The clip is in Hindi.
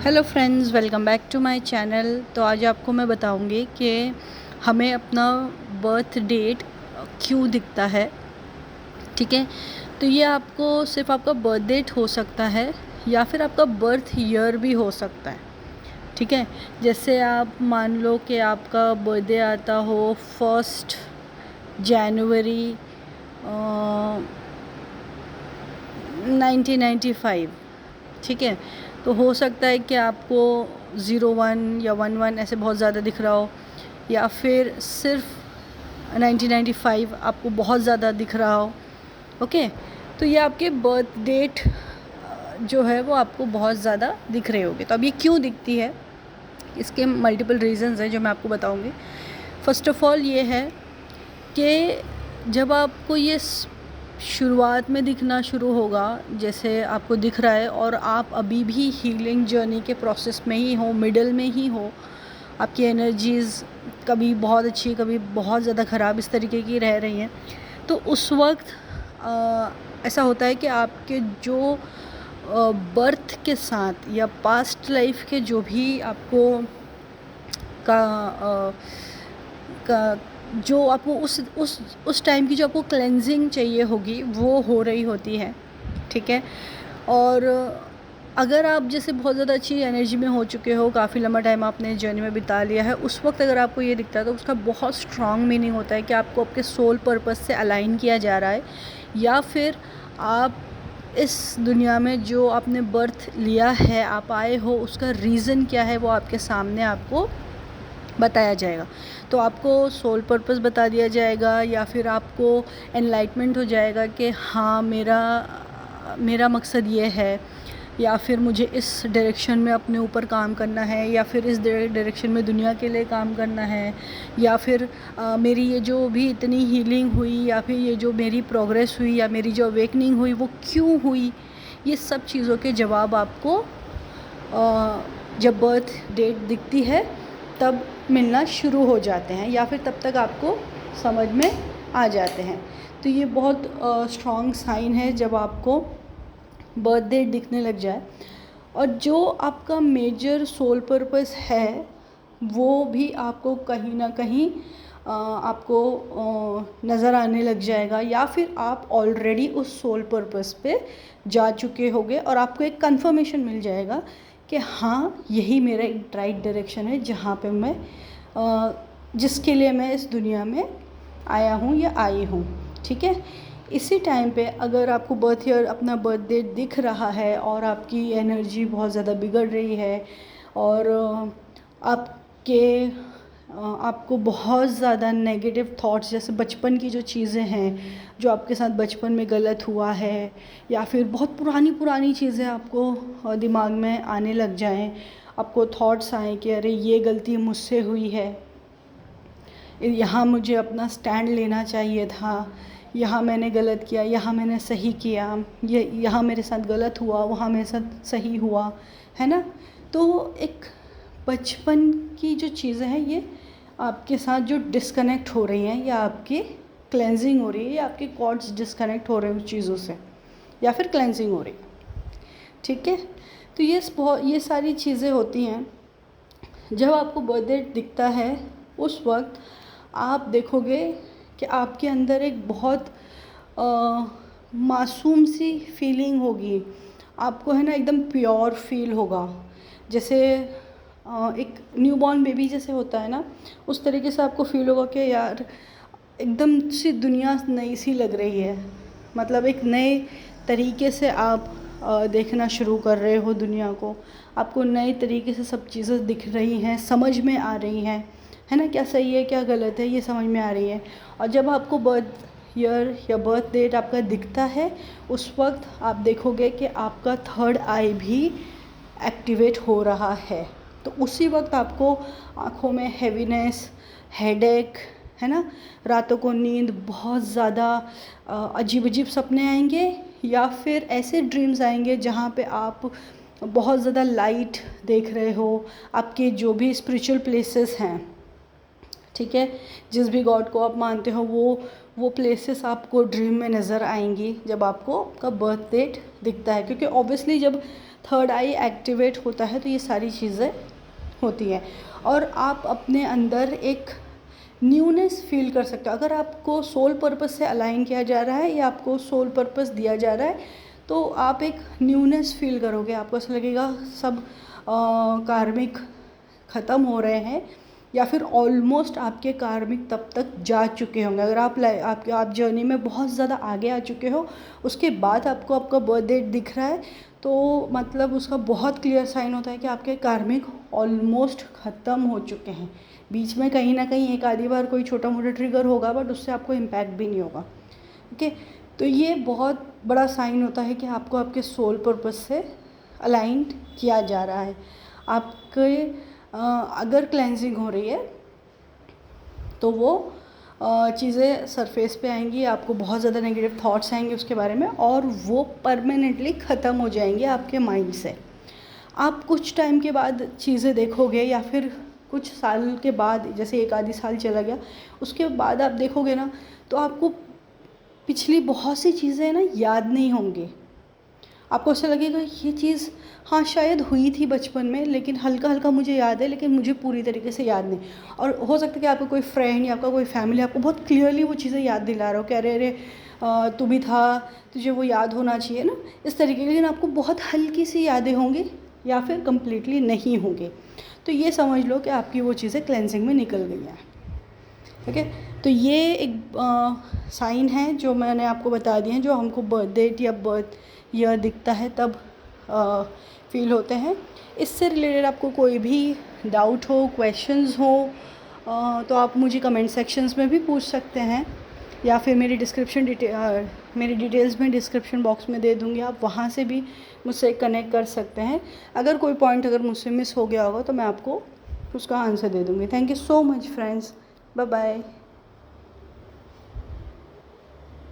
Hello friends, welcome back to my channel. तो आज आपको मैं बताऊंगी कि हमें अपना बर्थ डेट क्यों दिखता है। ठीक है, तो ये आपको सिर्फ आपका बर्थ डेट हो सकता है या फिर आपका बर्थ ईयर भी हो सकता है। ठीक है, जैसे आप मान लो कि आपका बर्थडे आता हो 1 जनवरी 1995। ठीक है, तो हो सकता है कि आपको 01 या 11 ऐसे बहुत ज़्यादा दिख रहा हो, या फिर सिर्फ 1995 आपको बहुत ज़्यादा दिख रहा हो। ओके, तो ये आपके बर्थ डेट जो है वो आपको बहुत ज़्यादा दिख रहे होंगे। तो अब ये क्यों दिखती है, इसके मल्टीपल रीज़न्स हैं जो मैं आपको बताऊंगी। फ़र्स्ट ऑफ़ ऑल ये है कि जब आपको ये शुरुआत में दिखना शुरू होगा, जैसे आपको दिख रहा है और आप अभी भी हीलिंग जर्नी के प्रोसेस में ही हो, मिडल में ही हो, आपकी एनर्जीज़ कभी बहुत अच्छी कभी बहुत ज़्यादा ख़राब इस तरीके की रह रही हैं, तो उस वक्त ऐसा होता है कि आपके जो बर्थ के साथ या पास्ट लाइफ के जो भी आपको का का जो आपको उस टाइम की जो आपको क्लेंजिंग चाहिए होगी वो हो रही होती है। ठीक है, और अगर आप जैसे बहुत ज़्यादा अच्छी एनर्जी में हो चुके हो, काफ़ी लंबा टाइम आपने जर्नी में बिता लिया है, उस वक्त अगर आपको ये दिखता है तो उसका बहुत स्ट्रॉन्ग मीनिंग होता है कि आपको आपके सोल पर्पस से अलाइन किया जा रहा है, या फिर आप इस दुनिया में जो आपने बर्थ लिया है, आप आए हो, उसका रीज़न क्या है वो आपके सामने आपको बताया जाएगा। तो आपको सोल पर्पस बता दिया जाएगा, या फिर आपको एनलाइटमेंट हो जाएगा कि हाँ, मेरा मकसद ये है, या फिर मुझे इस डायरेक्शन में अपने ऊपर काम करना है, या फिर इस डायरेक्शन में दुनिया के लिए काम करना है, या फिर मेरी ये जो भी इतनी हीलिंग हुई, या फिर ये जो मेरी प्रोग्रेस हुई, या मेरी जो अवेकनिंग हुई वो क्यों हुई। ये सब चीज़ों के जवाब आपको जब बर्थ डेट दिखती है तब मिलना शुरू हो जाते हैं, या फिर तब तक आपको समझ में आ जाते हैं। तो ये बहुत स्ट्रॉन्ग साइन है जब आपको बर्थ डेट दिखने लग जाए। और जो आपका मेजर सोल पर्पस है वो भी आपको कहीं ना कहीं आपको नज़र आने लग जाएगा, या फिर आप ऑलरेडी उस सोल पर्पस पे जा चुके होगे और आपको एक कंफर्मेशन मिल जाएगा कि हाँ, यही मेरा एक राइट डायरेक्शन है जहाँ पे मैं जिसके लिए मैं इस दुनिया में आया हूँ या आई हूँ। ठीक है, इसी टाइम पे अगर आपको बर्थ ईयर अपना बर्थ डेट दिख रहा है और आपकी एनर्जी बहुत ज़्यादा बिगड़ रही है, और आपको बहुत ज़्यादा नेगेटिव थॉट्स, जैसे बचपन की जो चीज़ें हैं जो आपके साथ बचपन में गलत हुआ है, या फिर बहुत पुरानी पुरानी चीज़ें आपको दिमाग में आने लग जाएं, आपको थॉट्स आएँ कि अरे ये गलती मुझसे हुई है, यहाँ मुझे अपना स्टैंड लेना चाहिए था, यहाँ मैंने गलत किया, यहाँ मैंने सही किया, ये यहाँ मेरे साथ गलत हुआ, वहाँ मेरे साथ सही हुआ, है ना। तो एक बचपन की जो चीज़ें हैं ये आपके साथ जो डिस्कनेक्ट हो रही हैं, या आपकी क्लेंजिंग हो रही है, या आपके कॉर्ड्स डिस्कनेक्ट हो रहे हैं उस चीज़ों से, या फिर क्लेंजिंग हो रही है। ठीक है, तो ये सारी चीज़ें होती हैं। जब आपको बर्थ डेट दिखता है उस वक्त आप देखोगे कि आपके अंदर एक बहुत मासूम सी फीलिंग होगी, आपको है ना एकदम प्योर फील होगा, जैसे एक न्यूबॉर्न बेबी जैसे होता है ना, उस तरीके से आपको फील होगा कि यार एकदम सी दुनिया नई सी लग रही है। मतलब एक नए तरीके से आप देखना शुरू कर रहे हो दुनिया को, आपको नए तरीके से सब चीज़ें दिख रही हैं, समझ में आ रही हैं, है ना, क्या सही है क्या गलत है ये समझ में आ रही है। और जब आपको बर्थ ईयर या बर्थ डेट आपका दिखता है उस वक्त आप देखोगे कि आपका थर्ड आई भी एक्टिवेट हो रहा है। तो उसी वक्त आपको आँखों में हैवीनेस, हेडेक, है ना, रातों को नींद बहुत ज़्यादा, अजीब अजीब सपने आएंगे, या फिर ऐसे ड्रीम्स आएंगे जहाँ पे आप बहुत ज़्यादा लाइट देख रहे हो, आपके जो भी स्पिरिचुअल प्लेसेस हैं, ठीक है, जिस भी गॉड को आप मानते हो वो प्लेसेस आपको ड्रीम में नज़र आएंगी जब आपको आपका बर्थ डेट दिखता है। क्योंकि ऑब्वियसली जब थर्ड आई एक्टिवेट होता है, तो ये सारी चीज़ें होती हैं। और आप अपने अंदर एक न्यूनेस फील कर सकते हो। अगर आपको सोल पर्पस से अलाइन किया जा रहा है या आपको सोल पर्पस दिया जा रहा है, तो आप एक न्यूनेस फील करोगे। आपको ऐसा लगेगा सब कार्मिक ख़त्म हो रहे हैं, या फिर ऑलमोस्ट आपके कार्मिक तब तक जा चुके होंगे। अगर आप जर्नी में बहुत ज़्यादा आगे आ चुके हो, उसके बाद आपको आपका बर्थ डेट दिख रहा है, तो मतलब उसका बहुत क्लियर साइन होता है कि आपके कार्मिक ऑलमोस्ट ख़त्म हो चुके हैं। बीच में कहीं ना कहीं एक आधी बार कोई छोटा मोटा ट्रिगर होगा, बट उससे आपको इम्पैक्ट भी नहीं होगा। ओके, तो ये बहुत बड़ा साइन होता है कि आपको आपके सोल पर्पस से अलाइन किया जा रहा है। आपके अगर क्लेंजिंग हो रही है तो वो चीज़ें सरफेस पे आएंगी, आपको बहुत ज़्यादा नेगेटिव थॉट्स आएंगे उसके बारे में, और वो परमानेंटली ख़त्म हो जाएंगे आपके माइंड से। आप कुछ टाइम के बाद चीज़ें देखोगे, या फिर कुछ साल के बाद, जैसे एक आधी साल चला गया, उसके बाद आप देखोगे ना, तो आपको पिछली बहुत सी चीज़ें ना याद नहीं होंगी। आपको ऐसा लगेगा ये चीज़ हाँ शायद हुई थी बचपन में, लेकिन हल्का हल्का मुझे याद है, लेकिन मुझे पूरी तरीके से याद नहीं। और हो सकता है कि आपका कोई फ्रेंड या आपका कोई फैमिली आपको बहुत क्लियरली वो चीज़ें याद दिला रहा हो, कह रहे अरे तू भी था, तुझे वो याद होना चाहिए ना, इस तरीके की। लेकिन आपको बहुत हल्की सी यादें होंगी, या फिर कम्प्लीटली नहीं होंगी। तो ये समझ लो कि आपकी वो चीज़ें क्लेंजिंग में निकल गई हैं। ठीक है, तो ये एक साइन है जो मैंने आपको बता दिए हैं, जो हमको बर्थ डेट या बर्थ ईयर दिखता है तब फील होते हैं। इससे रिलेटेड आपको कोई भी डाउट हो, क्वेश्चंस हो, तो आप मुझे कमेंट सेक्शंस में भी पूछ सकते हैं, या फिर मेरी डिटेल्स में डिस्क्रिप्शन बॉक्स में दे दूँगी, आप वहाँ से भी मुझसे कनेक्ट कर सकते हैं। अगर कोई पॉइंट अगर मुझसे मिस हो गया होगा तो मैं आपको उसका आंसर दे दूँगी। Thank you so much friends, bye bye.